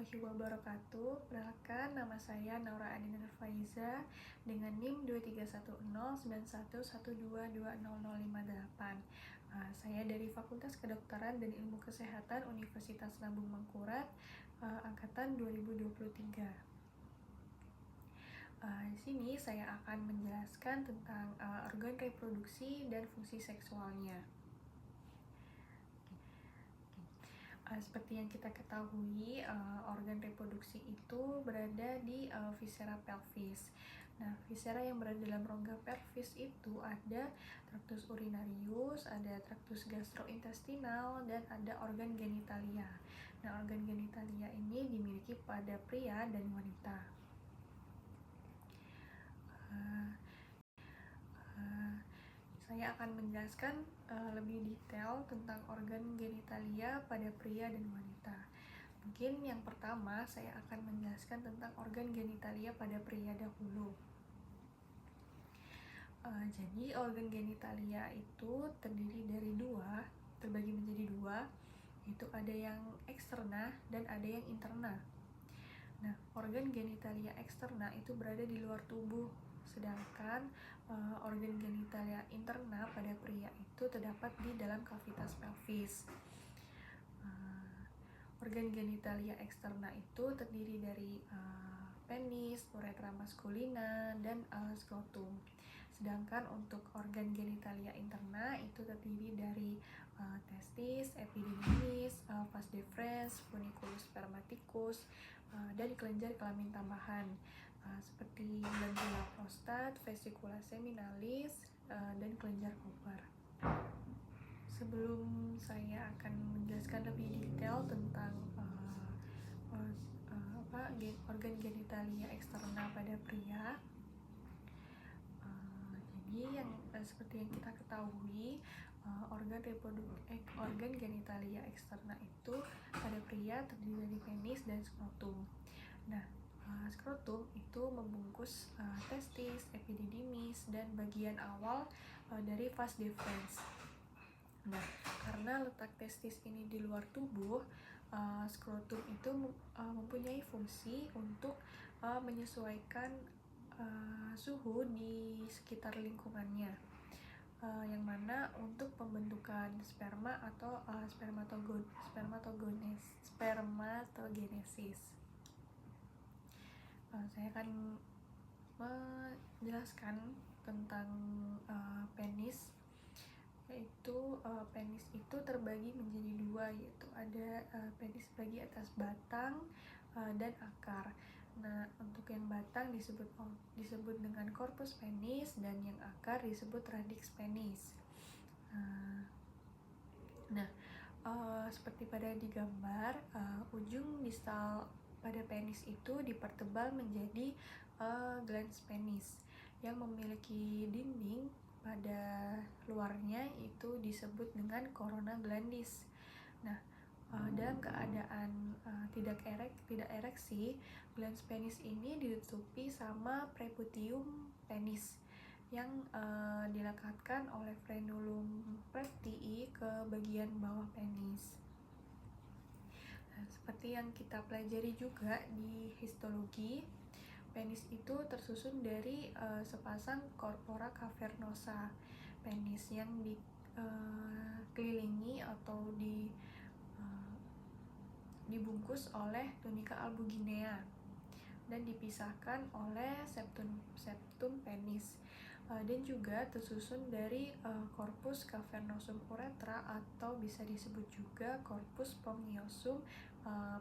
warahmatullahi wabarakatuh. Perkenalkan, nama saya Naura Adina Nurfaiza dengan NIM 231091122058. Saya dari Fakultas Kedokteran dan Ilmu Kesehatan Universitas Lambung Mangkurat, angkatan 2023. Di sini saya akan menjelaskan tentang organ reproduksi dan fungsi seksualnya. Seperti yang kita ketahui, organ reproduksi itu berada di viscera pelvis. Nah, viscera yang berada dalam rongga pelvis itu ada tractus urinarius, ada tractus gastrointestinal, dan ada organ genitalia. Nah, organ genitalia ini dimiliki pada pria dan wanita. Saya akan menjelaskan lebih detail tentang organ genitalia pada pria dan wanita. Mungkin yang pertama saya akan menjelaskan tentang organ genitalia pada pria dahulu. Jadi organ genitalia itu terdiri dari terbagi menjadi dua, yaitu ada yang eksterna dan ada yang interna. Nah, organ genitalia eksterna itu berada di luar tubuh, sedangkan organ genitalia interna pada pria itu terdapat di dalam kavitas pelvis. Organ genitalia eksterna itu terdiri dari penis, uretra maskulina, dan skrotum. Sedangkan untuk organ genitalia interna itu terdiri dari testis, epididymis, vas deferens, funiculus spermaticus, dan kelenjar kelamin tambahan seperti glandula prostat, vesicula seminalis, dan kelenjar koper. Sebelum saya akan menjelaskan lebih detail tentang organ genitalia eksterna pada pria, jadi seperti yang kita ketahui, organ genitalia eksterna itu pada pria terdiri dari penis dan skrotum. Nah, skrotum itu membungkus testis, epididymis, dan bagian awal dari vas deferens. Nah, karena letak testis ini di luar tubuh, skrotum itu mempunyai fungsi untuk menyesuaikan suhu di sekitar lingkungannya, yang mana untuk pembentukan sperma atau spermatogenesis. Saya akan menjelaskan tentang penis, yaitu penis itu terbagi menjadi dua, yaitu ada penis bagian atas batang dan akar. Nah, untuk yang batang disebut dengan corpus penis, dan yang akar disebut radix penis. Seperti pada di gambar, ujung distal pada penis itu dipertebal menjadi glans penis yang memiliki dinding pada luarnya itu disebut dengan corona glandis. Nah, dalam keadaan tidak ereksi, glans penis ini ditutupi sama preputium penis yang dilekatkan oleh frenulum rectii ke bagian bawah penis. Nah, seperti yang kita pelajari juga di histologi, penis itu tersusun dari sepasang corpora cavernosa penis yang dikelilingi atau dibungkus oleh tunika albuginea dan dipisahkan oleh septum penis, dan juga tersusun dari corpus cavernosum uretra atau bisa disebut juga corpus spongiosum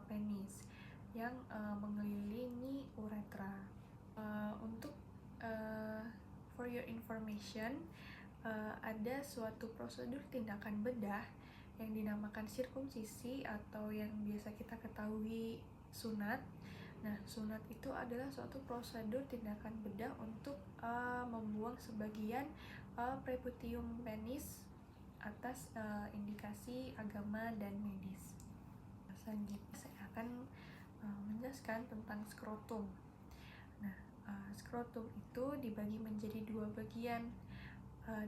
penis yang mengelilingi uretra. For your information, ada suatu prosedur tindakan bedah yang dinamakan sirkumsisi atau yang biasa kita ketahui sunat. Nah, sunat itu adalah suatu prosedur tindakan bedah untuk membuang sebagian preputium penis atas indikasi agama dan medis. Selanjutnya saya akan menjelaskan tentang skrotum. Nah, skrotum itu dibagi menjadi dua bagian.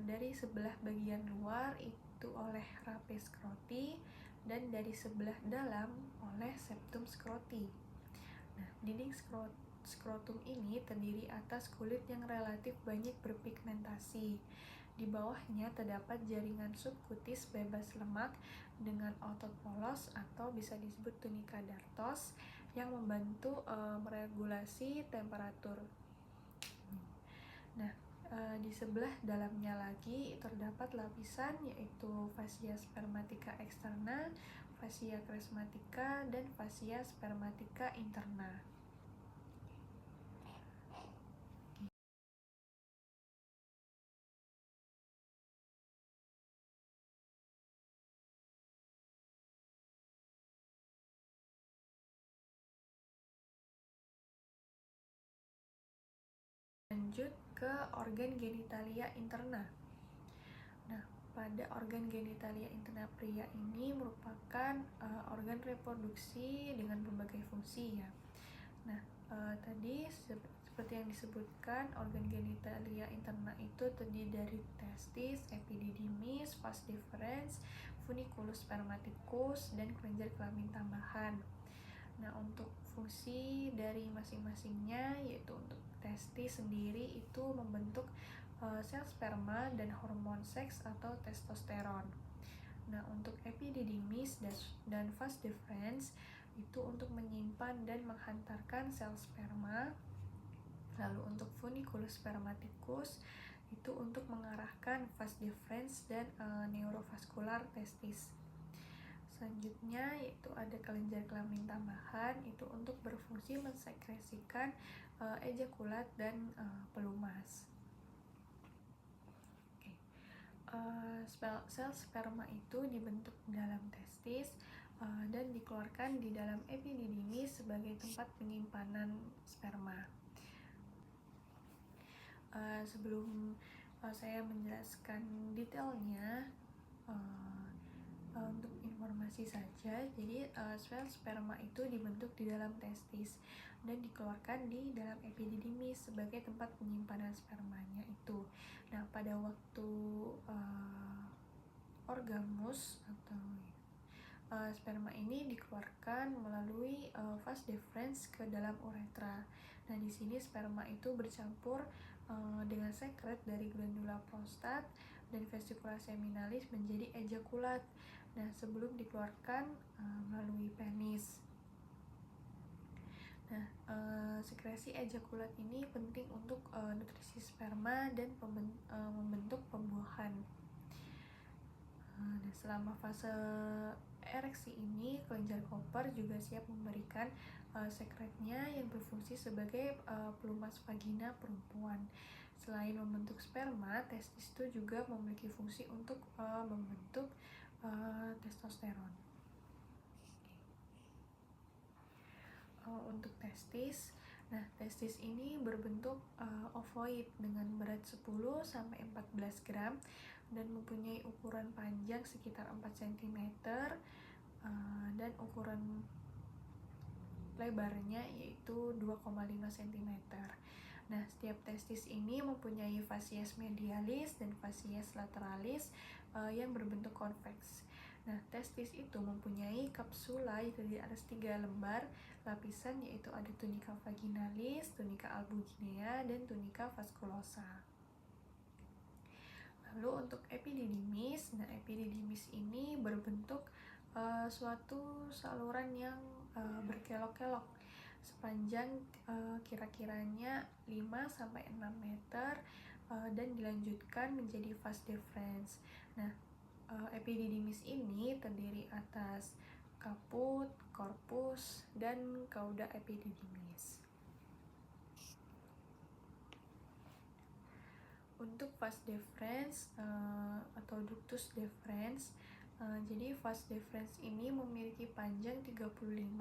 Dari sebelah bagian luar itu oleh rape skroti, dan dari sebelah dalam oleh septum skroti. Nah, dinding skrotum ini terdiri atas kulit yang relatif banyak berpigmentasi. Di bawahnya terdapat jaringan subkutis bebas lemak dengan otot polos atau bisa disebut tunika dartos yang membantu meregulasi temperatur. Nah, di sebelah dalamnya lagi terdapat lapisan yaitu fascia spermatica externa, fascia kresmatica, dan fascia spermatica interna. Lanjut ke organ genitalia interna. Nah, pada organ genitalia interna pria ini merupakan organ reproduksi dengan berbagai fungsi ya. Nah, tadi seperti yang disebutkan, organ genitalia interna itu terdiri dari testis, epididymis, vas deferens, funiculus spermaticus, dan kelenjar kelamin tambahan. Nah, untuk fungsi dari masing-masingnya, yaitu untuk testis sendiri itu membentuk sel sperma dan hormon seks atau testosteron. Nah, untuk epididymis dan vas deferens itu untuk menyimpan dan menghantarkan sel sperma. Lalu untuk funiculus spermaticus itu untuk mengarahkan vas deferens dan neurovaskular testis. Selanjutnya yaitu ada kelenjar kelamin tambahan, itu untuk berfungsi mensekresikan ejakulat dan pelumas. Sel sperma itu dibentuk dalam testis dan dikeluarkan di dalam epididymis sebagai tempat penyimpanan sperma. Sebelum saya menjelaskan detailnya, untuk informasi saja, jadi sel sperma itu dibentuk di dalam testis dan dikeluarkan di dalam epididymis sebagai tempat penyimpanan spermanya itu. Nah, pada waktu orgasmus atau sperma ini dikeluarkan melalui vas deferens ke dalam uretra. Nah, di sini sperma itu bercampur dengan sekret dari glandula prostat dan vesicula seminalis menjadi ejakulat. Nah, sebelum dikeluarkan melalui penis. Nah, sekresi ejakulat ini penting untuk nutrisi sperma dan membentuk pembuahan. Nah, selama fase ereksi ini, kelenjar Cooper juga siap memberikan sekretnya yang berfungsi sebagai pelumas vagina perempuan. Selain membentuk sperma, testis itu juga memiliki fungsi untuk membentuk testosteron. Untuk testis, nah testis ini berbentuk ovoid dengan berat 10-14 gram dan mempunyai ukuran panjang sekitar 4 cm dan ukuran lebarnya yaitu 2,5 cm. Nah, setiap testis ini mempunyai facies medialis dan facies lateralis yang berbentuk konveks. Nah, testis itu mempunyai kapsula yang terdiri atas 3 lembar lapisan, yaitu ada tunica vaginalis, tunica albuginea, dan tunica vasculosa. Lalu untuk epididymis, nah epididymis ini berbentuk suatu saluran yang berkelok-kelok sepanjang kira-kiranya 5-6 meter dan dilanjutkan menjadi vas deferens. Nah, epididymis ini terdiri atas kaput, korpus, dan cauda epididymis. Untuk vas deferens atau ductus deferens, jadi vas deferens ini memiliki panjang 35-40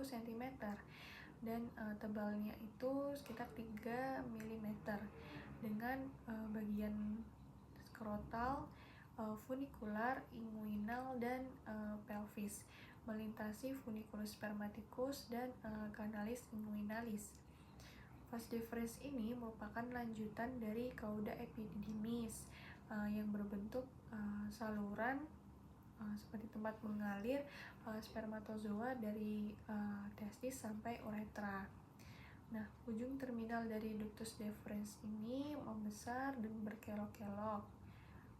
cm dan tebalnya itu sekitar 3 mm dengan bagian skrotal, funikular, inguinal, dan pelvis melintasi funiculus spermaticus dan canalis inguinalis. Vas deferens ini merupakan lanjutan dari cauda epididymis yang berbentuk saluran seperti tempat mengalir spermatozoa dari testis sampai uretra. Nah, ujung terminal dari ductus deferens ini membesar dan berkelok-kelok,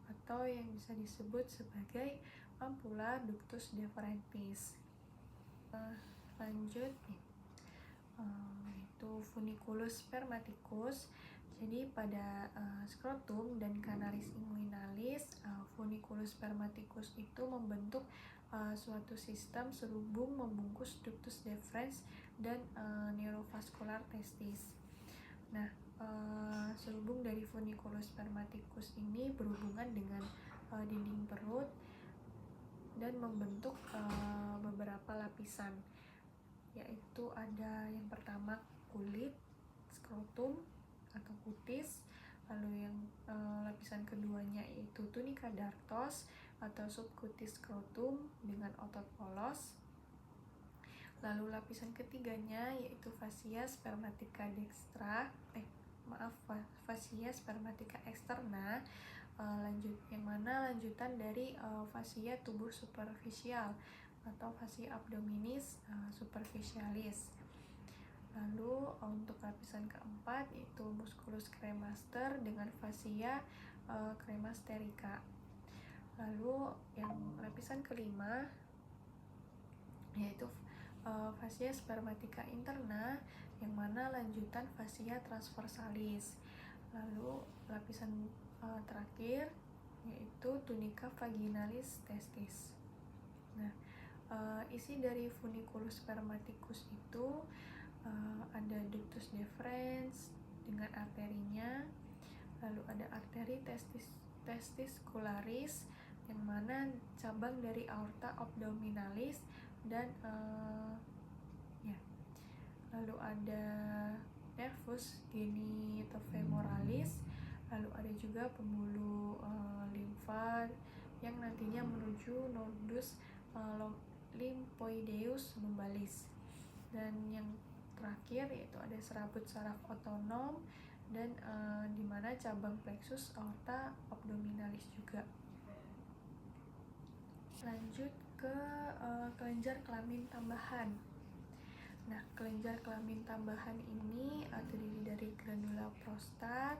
atau yang bisa disebut sebagai ampulla ductus deferens. Lanjut nih, itu funiculus spermaticus. Jadi pada skrotum dan canalis inguinalis, funiculus spermaticus itu membentuk suatu sistem serubung membungkus ductus deferens dan neurovaskular testis. Nah, serubung dari funiculus spermaticus ini berhubungan dengan dinding perut dan membentuk beberapa lapisan, yaitu ada yang pertama kulit, skrotum atau kutis, lalu yang lapisan keduanya yaitu tunica dartos atau subkutis skrotum dengan otot polos, lalu lapisan ketiganya yaitu fascia spermatica dextra, fascia spermatica externa, yang mana lanjutan dari fascia tubuh superficial atau fascia abdominis superficialis. Lalu untuk lapisan keempat yaitu musculus cremaster dengan fascia cremasterica. Lalu yang lapisan kelima yaitu fascia spermatica interna, yang mana lanjutan fascia transversalis. Lalu lapisan terakhir yaitu tunica vaginalis testis. Nah, isi dari funiculus spermaticus itu ada ductus deferens dengan arterinya, lalu ada arteri testicularis yang mana cabang dari aorta abdominalis, dan lalu ada nervus genitofemoralis, lalu ada juga pembuluh limfa yang nantinya menuju nodus lymphoideus lumbalis, dan yang terakhir yaitu ada serabut saraf otonom dan di mana cabang plexus aorta abdominalis juga. Lanjut ke kelenjar kelamin tambahan. Nah, kelenjar kelamin tambahan ini terdiri dari glandula prostat,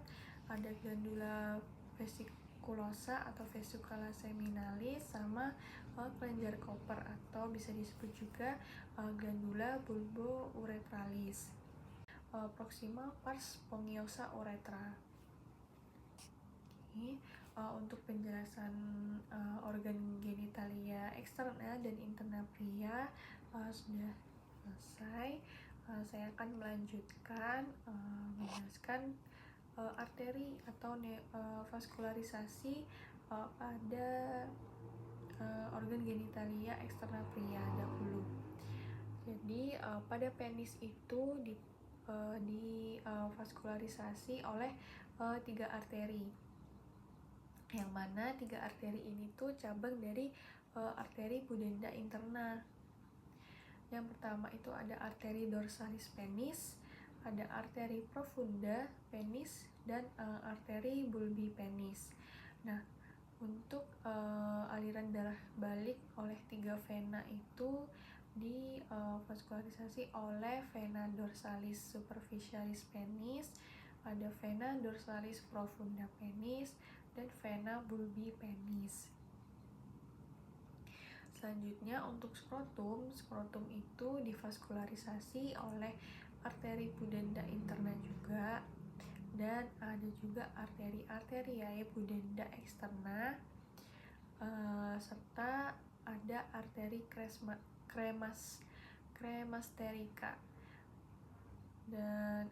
ada glandula vesiculosa atau vesicula seminalis, sama kelenjar Koper atau bisa disebut juga glandula bulbouretralis, proximal pars spongiosa uretra. Untuk penjelasan organ genitalia eksterna dan interna pria sudah selesai. Saya akan melanjutkan menjelaskan arteri atau vaskularisasi pada organ genitalia eksterna pria dahulu. Jadi pada penis itu vaskularisasi oleh 3 arteri, yang mana 3 arteri ini tuh cabang dari arteri pudenda interna. Yang pertama itu ada arteri dorsalis penis, ada arteri profunda penis, dan arteri bulbi penis. Nah, untuk aliran darah balik oleh 3 vena itu vaskularisasi oleh vena dorsalis superficialis penis, ada vena dorsalis profunda penis, dan vena bulbi penis. Selanjutnya untuk skrotum itu divaskularisasi oleh arteri pudenda interna juga, dan ada juga arteri arteriae pudenda eksterna, serta ada arteri cremasterica, dan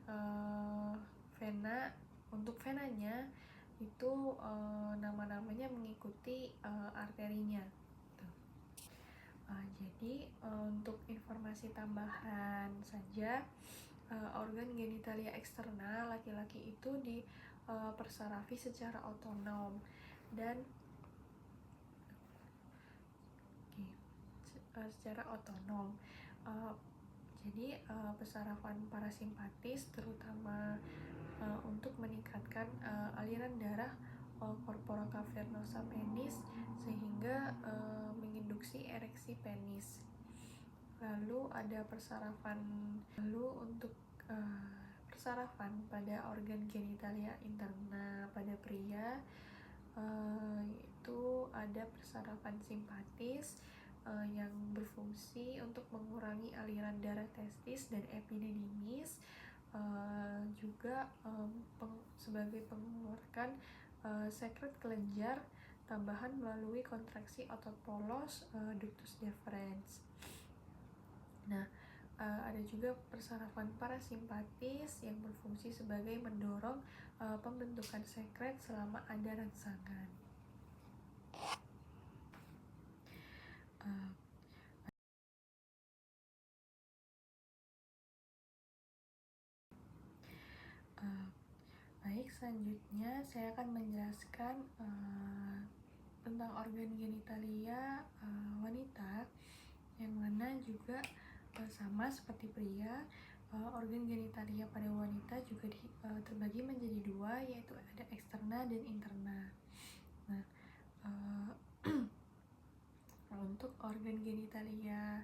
untuk venanya itu nama-namanya mengikuti arterinya. Jadi untuk informasi tambahan saja, organ genitalia eksterna laki-laki itu dipersarafi secara otonom, dan jadi pesarafan parasimpatis terutama untuk meningkatkan aliran darah corpora cavernosa penis sehingga menginduksi ereksi penis. Lalu ada persarafan. Lalu untuk persarafan pada organ genitalia interna pada pria, itu ada persarafan simpatis yang berfungsi untuk mengurangi aliran darah testis dan epididymis, juga sebagai mengeluarkan sekret kelenjar tambahan melalui kontraksi otot polos ductus deferens. Nah, ada juga persarafan parasimpatis yang berfungsi sebagai mendorong pembentukan sekret selama ada rangsangan. Baik, selanjutnya saya akan menjelaskan tentang organ genitalia wanita, yang mana juga sama seperti pria. Organ genitalia pada wanita juga terbagi menjadi dua, yaitu ada eksterna dan interna. Nah, untuk organ genitalia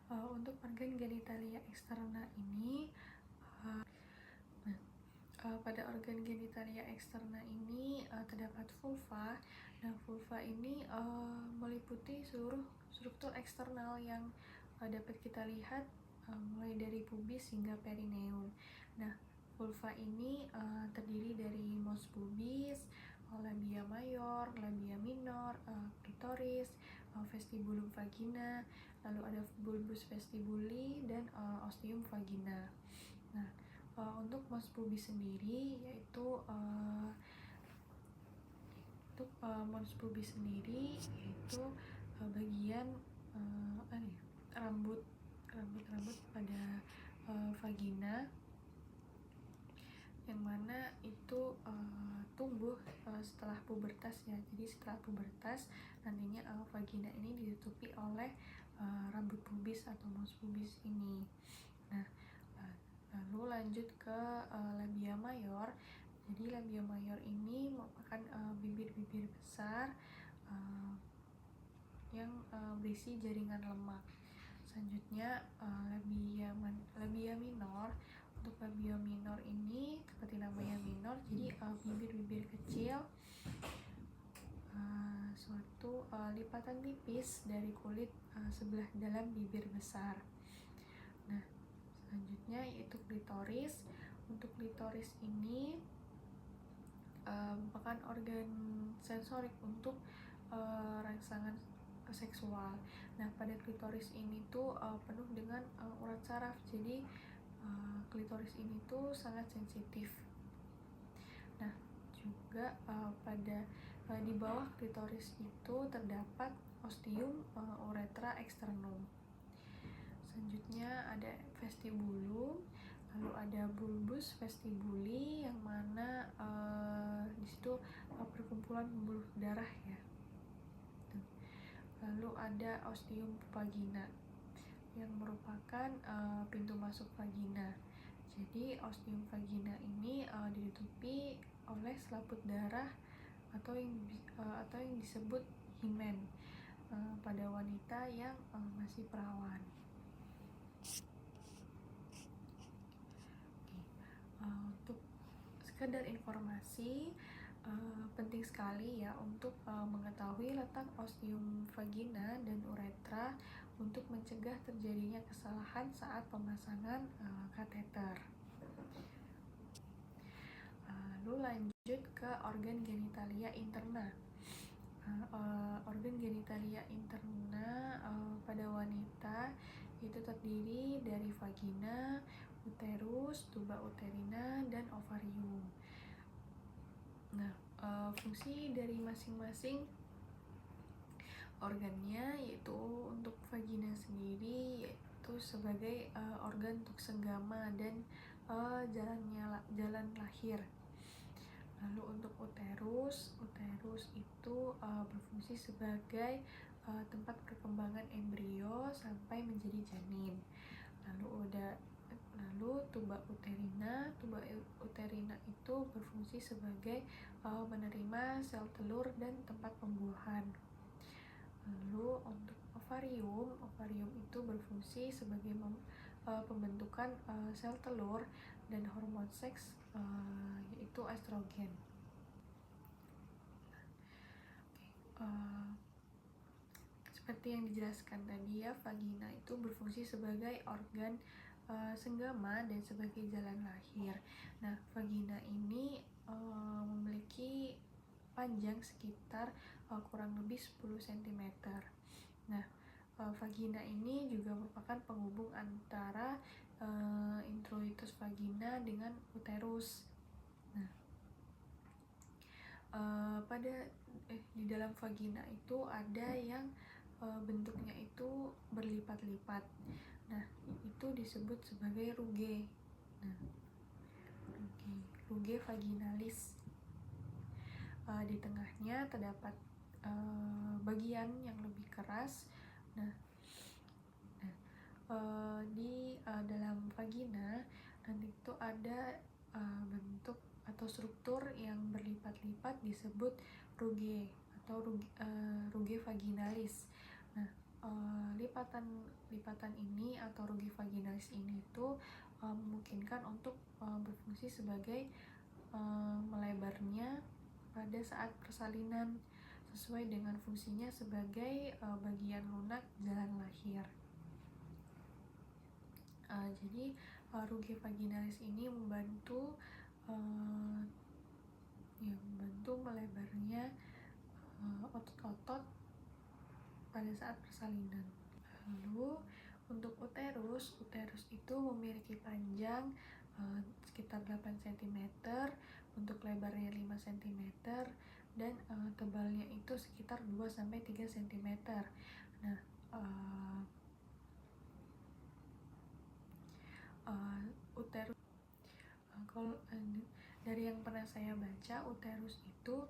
untuk organ genitalia eksterna ini, pada organ genitalia eksterna ini terdapat vulva. Nah, vulva ini meliputi seluruh struktur eksternal yang dapat kita lihat mulai dari pubis hingga perineum. Nah, vulva ini terdiri dari mos pubis, labia mayor, labia minor, klitoris, vestibulum vagina, lalu ada bulbus vestibuli dan ostium vagina. Nah, untuk mos pubis sendiri yaitu bagian rambut pada vagina, yang mana itu tumbuh setelah pubertas ya. Jadi setelah pubertas nantinya vagina ini ditutupi oleh rambut pubis atau mos pubis ini. Nah, lalu lanjut ke labia mayor. Jadi labia mayor ini merupakan bibir-bibir besar yang berisi jaringan lemak. Selanjutnya labia minor. Untuk labia minor ini seperti namanya minor, jadi bibir-bibir kecil, suatu lipatan tipis dari kulit sebelah dalam bibir besar. Nah, selanjutnya yaitu klitoris. Untuk klitoris ini merupakan organ sensorik untuk rangsangan seksual. Nah, pada klitoris ini tuh penuh dengan urat saraf. Jadi klitoris ini tuh sangat sensitif. Nah, juga di bawah klitoris itu terdapat ostium uretra externum. Selanjutnya ada vestibulum, lalu ada bulbus vestibuli, yang mana di situ perkumpulan pembuluh darah ya. Lalu ada ostium vagina yang merupakan pintu masuk vagina. Jadi ostium vagina ini ditutupi oleh selaput darah atau yang disebut himen pada wanita yang masih perawan. Untuk sekedar informasi, penting sekali ya untuk mengetahui letak ostium vagina dan uretra untuk mencegah terjadinya kesalahan saat pemasangan kateter. Lalu lanjut ke organ genitalia interna. Organ genitalia interna pada wanita itu terdiri dari vagina, uterus, tuba uterina, dan ovarium. Nah, fungsi dari masing-masing organnya yaitu untuk vagina sendiri yaitu sebagai organ untuk senggama dan jalan lahir. Lalu untuk uterus itu berfungsi sebagai tempat perkembangan embrio sampai menjadi janin. Lalu tuba uterina itu berfungsi sebagai menerima sel telur dan tempat pembuahan. Lalu untuk ovarium itu berfungsi sebagai pembentukan sel telur dan hormon seks yaitu estrogen. Seperti yang dijelaskan tadi ya, vagina itu berfungsi sebagai organ senggama dan sebagai jalan lahir. Nah, vagina ini memiliki panjang sekitar kurang lebih 10 cm. Nah, vagina ini juga merupakan penghubung antara introitus vagina dengan uterus. Nah, di dalam vagina itu ada yang bentuknya itu berlipat-lipat. Nah, itu disebut sebagai rugae. Nah, rugae vaginalis. Di tengahnya terdapat bagian yang lebih keras. Nah, di dalam vagina nanti itu ada bentuk atau struktur yang berlipat-lipat disebut rugae atau rugae vaginalis. Nah, lipatan ini atau rugae vaginalis ini itu memungkinkan untuk berfungsi sebagai melebarnya pada saat persalinan sesuai dengan fungsinya sebagai bagian lunak jalan lahir. Jadi rugae vaginalis ini membantu melebarnya otot-otot pada saat persalinan. Lalu untuk uterus itu memiliki panjang sekitar 8 cm, untuk lebarnya 5 cm, dan tebalnya itu sekitar 2-3 cm. Nah, uterus kalau dari yang pernah saya baca, uterus itu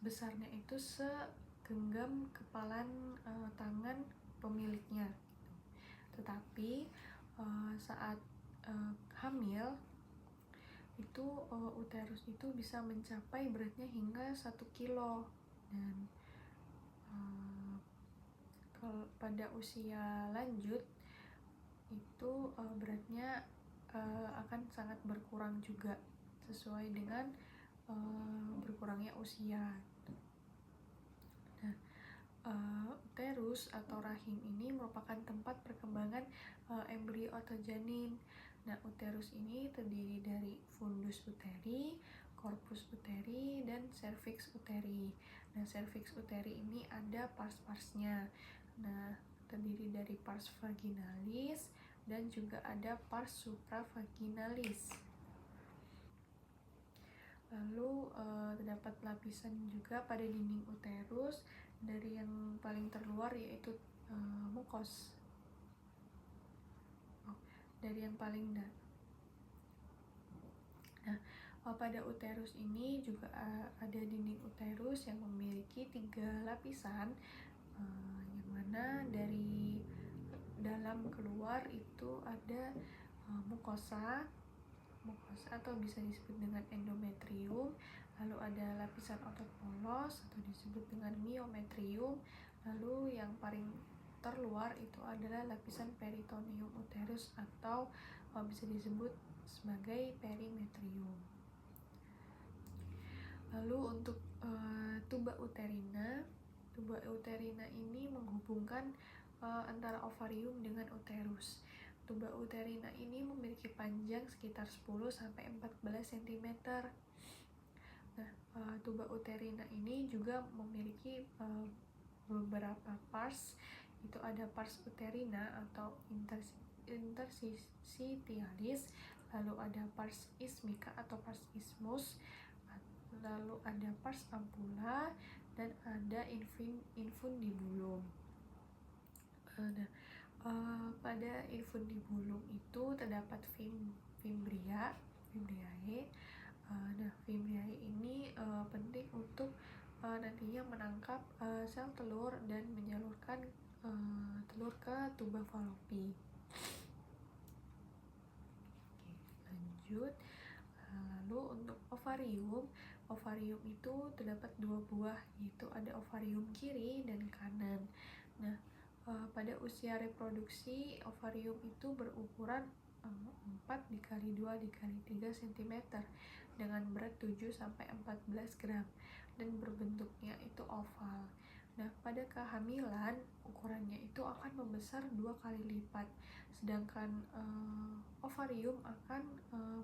besarnya itu segenggam kepalan tangan pemiliknya. Tetapi saat hamil itu uterus itu bisa mencapai beratnya hingga 1 kilo, dan kalau pada usia lanjut itu beratnya akan sangat berkurang juga sesuai dengan berkurangnya usia. Nah, uterus atau rahim ini merupakan tempat perkembangan embrio atau janin. Nah, uterus ini terdiri dari fundus uteri, corpus uteri, dan cervix uteri. Nah, cervix uteri ini ada pars-parsnya. Nah, terdiri dari pars vaginalis dan juga ada pars supravaginalis. Lalu terdapat lapisan juga pada dinding uterus dari yang paling terluar yaitu mukos. Dari yang paling Nah, pada uterus ini juga ada dinding uterus yang memiliki 3 lapisan, yang mana dari dalam keluar itu ada mukosa atau bisa disebut dengan endometrium, lalu ada lapisan otot polos atau disebut dengan myometrium, lalu yang paling terluar itu adalah lapisan peritoneum uterus atau bisa disebut sebagai perimetrium. Lalu untuk tuba uterina ini menghubungkan antara ovarium dengan uterus. Tuba uterina ini memiliki panjang sekitar 10-14 cm. Nah, tuba uterina ini juga memiliki beberapa pars. Itu ada pars uterina atau interstitialis, lalu ada pars ismica atau pars ismus, lalu ada pars ampulla, dan ada infundibulum. Pada infundibulum itu terdapat fimbriae. Nah, fimbriae ini penting untuk nantinya menangkap sel telur dan menyalurkan telur ke tuba Fallopi. lanjut. Lalu untuk ovarium itu terdapat 2 buah, yaitu ada ovarium kiri dan kanan. Nah, pada usia reproduksi, ovarium itu berukuran 4 dikali 2 dikali 3 cm dengan berat 7-14 gram dan berbentuknya itu oval. Nah, pada kehamilan ukurannya itu akan membesar 2 kali lipat, sedangkan ovarium akan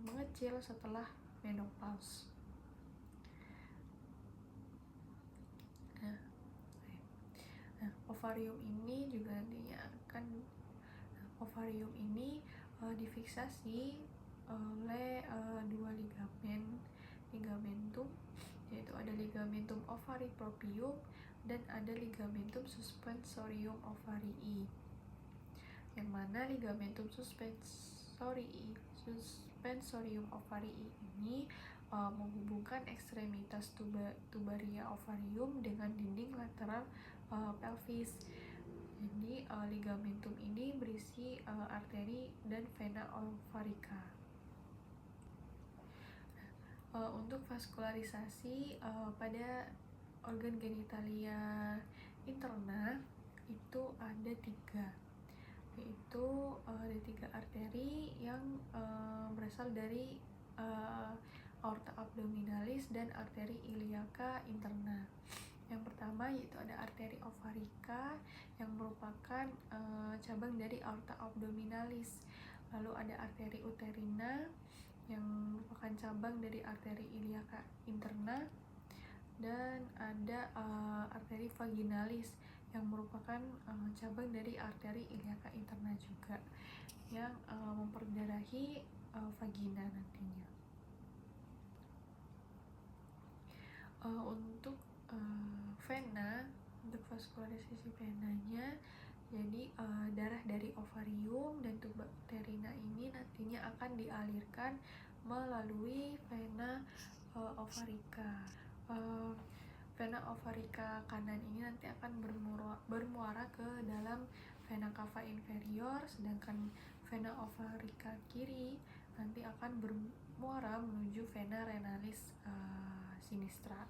mengecil setelah menopause. Nah, ovarium ini juga ovarium ini difiksasi oleh 2 ligamentum, yaitu ada ligamentum ovari proprium dan ada ligamentum suspensorium ovarii, yang mana ligamentum suspensorium ovarii ini menghubungkan ekstremitas tubaria ovarium dengan dinding lateral pelvis. Jadi ligamentum ini berisi arteri dan vena ovarica. Untuk vaskularisasi pada organ genitalia interna itu ada 3, yaitu ada 3 arteri yang berasal dari aorta abdominalis dan arteri iliaca interna. Yang pertama yaitu ada arteri ovarica yang merupakan cabang dari aorta abdominalis. Lalu ada arteri uterina yang merupakan cabang dari arteri iliaca interna, dan ada arteri vaginalis yang merupakan cabang dari arteri iliaca interna juga, yang memperdarahi vagina nantinya. Untuk vena, untuk vaskularisasi venanya, jadi darah dari ovarium dan tuba uterina ini nantinya akan dialirkan melalui vena ovarica. Vena ovarica kanan ini nanti akan bermuara ke dalam vena cava inferior, sedangkan vena ovarica kiri nanti akan bermuara menuju vena renalis sinistra.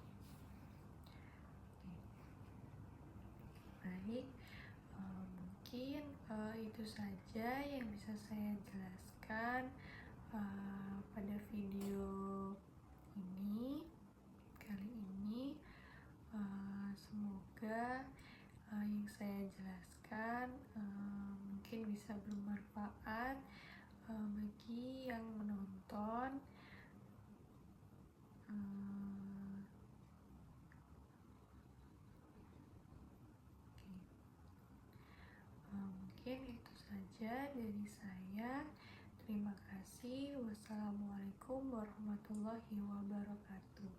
Baik, mungkin itu saja yang bisa saya jelaskan pada video ini kali ini. Semoga yang saya jelaskan mungkin bisa bermanfaat bagi yang menonton. Mungkin itu saja dari saya. Terima kasih. Wassalamualaikum warahmatullahi wabarakatuh.